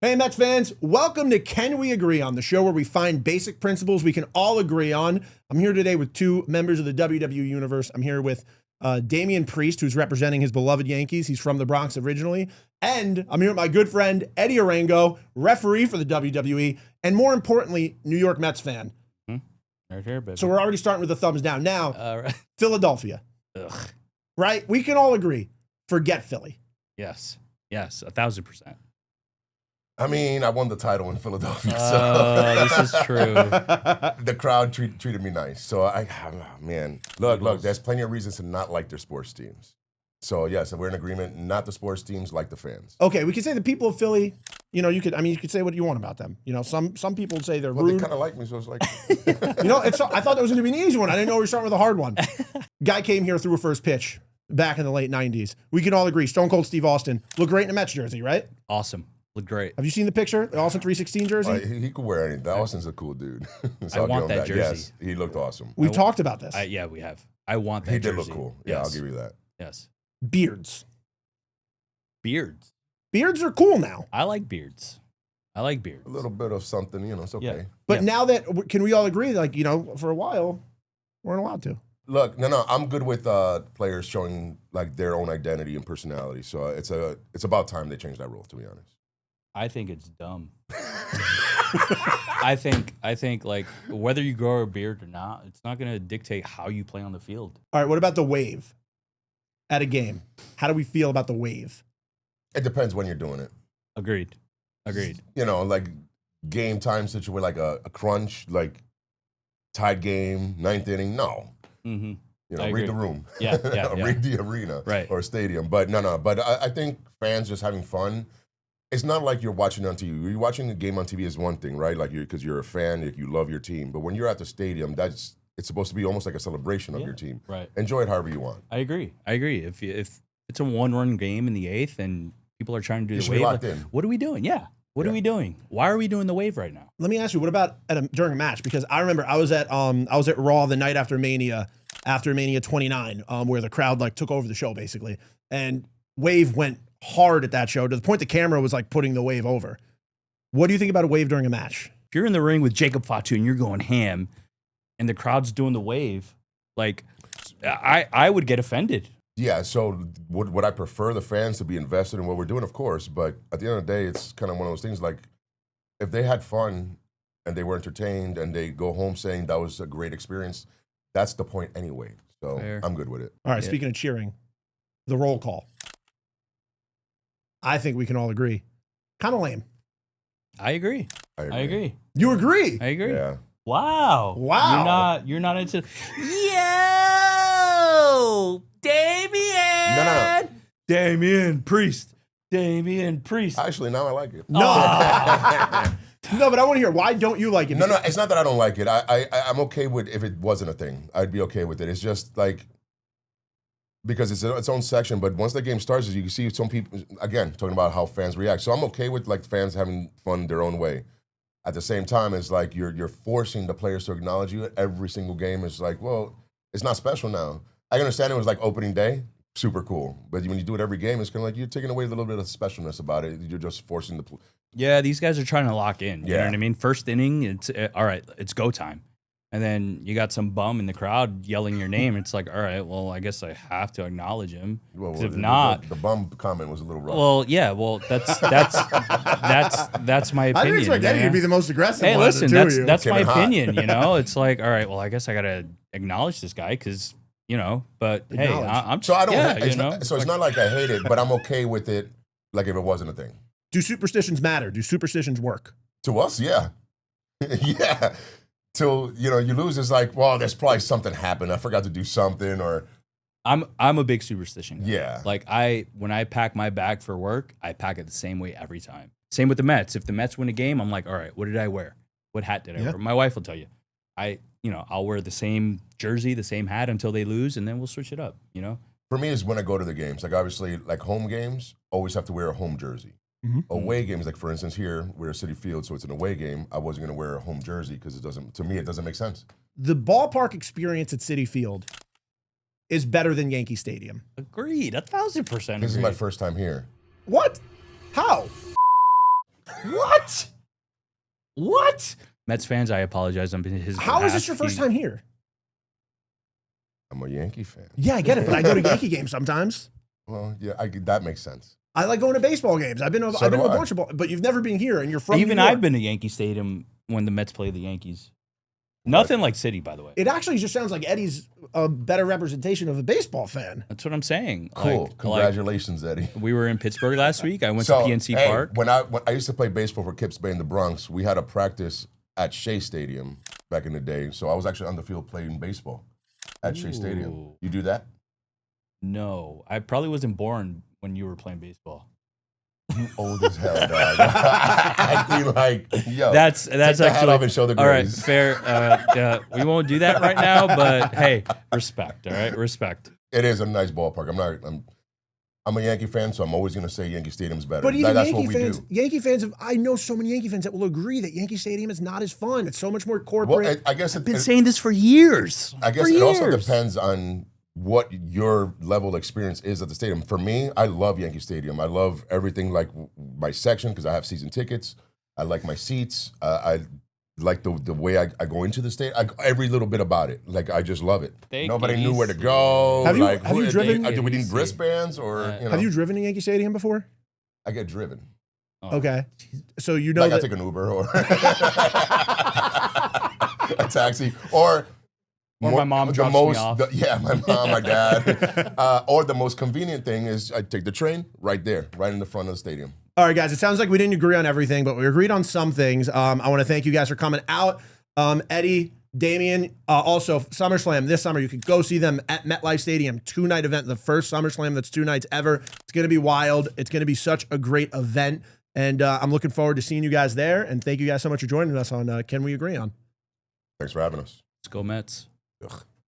Hey, Mets fans, welcome to Can We Agree On, the show where we find basic principles we can all agree on. I'm here today with two members of the WWE universe. I'm here with Damian Priest, who's representing his beloved Yankees. He's from the Bronx originally. And I'm here with my good friend, Eddie Orengo, referee for the WWE, and more importantly, New York Mets fan. Right here, baby. So we're already starting with the thumbs down. Now, Right. Philadelphia. Ugh. Right? We can all agree. Forget Philly. Yes, 1,000%. I mean, I won the title in Philadelphia, This is true. the crowd treated me nice. So man, look, there's plenty of reasons to not like their sports teams. So yes, we're in agreement. Not the sports teams, like the fans. Okay, we could say the people of Philly. You know, you could say what you want about them. You know, some people would say they're rude. They kind of like me, so it's like, You know, I thought that was going to be an easy one. I didn't know we were starting with a hard one. Guy came here, threw a first pitch back in the late '90s. We can all agree, Stone Cold Steve Austin looked great in a Mets jersey, right? Awesome. Looked great. Have you seen the picture? The Austin 316 jersey? he could wear anything. Austin's a cool dude. I So I'll want give him that jersey. Yes, he looked awesome. We've talked about this. Yeah, we have. I want that He jersey. did look cool. Yeah, Yes. I'll give you that. Yes. Beards. Beards. Beards are cool now. I like beards. A little bit of something, it's okay. Yeah. But now that, can we all agree, like, for a while, weren't allowed to. Look, no, I'm good with players showing like their own identity and personality. So it's about time they change that rule, to be honest. I think it's dumb. I think like whether you grow a beard or not, it's not going to dictate how you play on the field. All right, what about the wave at a game? How do we feel about the wave? It depends when you're doing it. Agreed. Like game time situation, like a crunch, like tied game, ninth inning. No, Mm-hmm. read the room. Yeah. Read the arena, Right. or stadium. But no. But I think fans just having fun. It's not like you're watching on TV. You're watching the game on TV is one thing, right? Like because you're a fan, you love your team. But when you're at the stadium, it's supposed to be almost like a celebration of your team. Right. Enjoy it however you want. I agree. If it's a one-run game in the eighth and people are trying to do You the should be wave, locked like, in. What are we doing? Yeah. What are we doing? Why are we doing the wave right now? Let me ask you, what about during a match? Because I remember I was at Raw the night after Mania 29, where the crowd like took over the show basically, and wave went hard at that show to the point the camera was like putting the wave over. What do you think about a wave during a match? If you're in the ring with Jacob Fatu and you're going ham, and the crowd's doing the wave, like I would get offended. Yeah, so would I prefer the fans to be invested in what we're doing? Of course, but at the end of the day, it's kind of one of those things like if they had fun and they were entertained and they go home saying that was a great experience, that's the point anyway. So Fair. I'm good with it. All right, Yeah. speaking of cheering, the roll call. I think we can all agree. Kind of lame. I agree. I agree. You agree? I agree. Yeah. Wow. Wow. You're not into. Yo, Damian. No. Damian Priest. Actually, now I like it. No. No, but I want to hear, why don't you like it? No, it's not that I don't like it. I'm okay with if it wasn't a thing. I'd be okay with it. It's just like, because it's its own section, but once the game starts, you can see some people, again, talking about how fans react. So I'm okay with like fans having fun their own way. At the same time, it's like you're forcing the players to acknowledge you every single game. It's like, well, it's not special now. I can understand it was like opening day, super cool. But when you do it every game, it's kind of like you're taking away a little bit of specialness about it. You're just forcing the Yeah, these guys are trying to lock in. You know Yeah. what I mean? First inning, it's all right, it's go time. And then you got some bum in the crowd yelling your name. It's like, all right, well, I guess I have to acknowledge him. 'Cause if not, the bum comment was a little rough. well, yeah, well, that's my opinion. I didn't expect Eddie to man. be the most aggressive Hey, one of listen, the two of you. that's my Came in hot. opinion. It's like, all right, well, I guess I gotta acknowledge this guy because but hey, Acknowledge. I'm so I don't. yeah, It's not like I hate it, but I'm okay with it. Like if it wasn't a thing. Do superstitions matter? Do superstitions work? To us, yeah, yeah. Till you lose, it's like, well, there's probably something happened. I forgot to do something, or I'm a big superstition guy. Yeah. Like when I pack my bag for work, I pack it the same way every time. Same with the Mets. If the Mets win a game, I'm like, all right, what did I wear? What hat did I wear? My wife will tell you. I'll wear the same jersey, the same hat until they lose, and then we'll switch it up. for me, is when I go to the games. Like obviously, like home games, always have to wear a home jersey. Away games, like for instance, here we're at Citi Field, so it's an away game. I wasn't going to wear a home jersey because it doesn't. To me, it doesn't make sense. The ballpark experience at Citi Field is better than Yankee Stadium. Agreed. 1,000% This is my first time here. What? How? What? What? Mets fans, I apologize on his How is behalf. this your first time here? I'm a Yankee fan. Yeah, I get it, but I go to Yankee games sometimes. Well, yeah, that makes sense. I like going to baseball games. I've been to a bunch of ball, but you've never been here, and you're from Even New York. I've been to Yankee Stadium when the Mets play the Yankees. Nothing like City, by the way. It actually just sounds like Eddie's a better representation of a baseball fan. That's what I'm saying. Cool. Like, Congratulations, Eddie. we were in Pittsburgh last week. I went to PNC Park. When I used to play baseball for Kips Bay in the Bronx, we had a practice at Shea Stadium back in the day. So I was actually on the field playing baseball at Shea Stadium. You do that? No, I probably wasn't born when you were playing baseball. You old as hell, dog. I feel like, yo, that's take the actually hat off and show the all right. grays. Fair. We won't do that right now, but hey, respect. All right, respect. It is a nice ballpark. I'm a Yankee fan, so I'm always going to say Yankee Stadium's better. But even that's Yankee what we fans, do. Yankee fans, I know so many Yankee fans that will agree that Yankee Stadium is not as fun. It's so much more corporate. Well, I guess I've been saying this for years. I guess it also depends on what your level of experience is at the stadium. For me, I love Yankee Stadium. I love everything, like my section, because I have season tickets. I like my seats. I like the way I go into the stadium. Every little bit about it. Like, I just love it. Nobody knew where to go. Have you driven? Do we need wristbands or? Have you driven to Yankee Stadium before? I get driven. Oh. Okay, so you know Like that I take an Uber or a taxi or. Or my mom drops me off. My mom, my dad. Or the most convenient thing is I take the train right there, right in the front of the stadium. All right, guys, it sounds like we didn't agree on everything, but we agreed on some things. I want to thank you guys for coming out. Eddie, Damian, also SummerSlam this summer. You could go see them at MetLife Stadium, 2-night event, the first SummerSlam that's 2 nights ever. It's going to be wild. It's going to be such a great event, and I'm looking forward to seeing you guys there, and thank you guys so much for joining us on Can We Agree On? Thanks for having us. Let's go Mets. Ugh.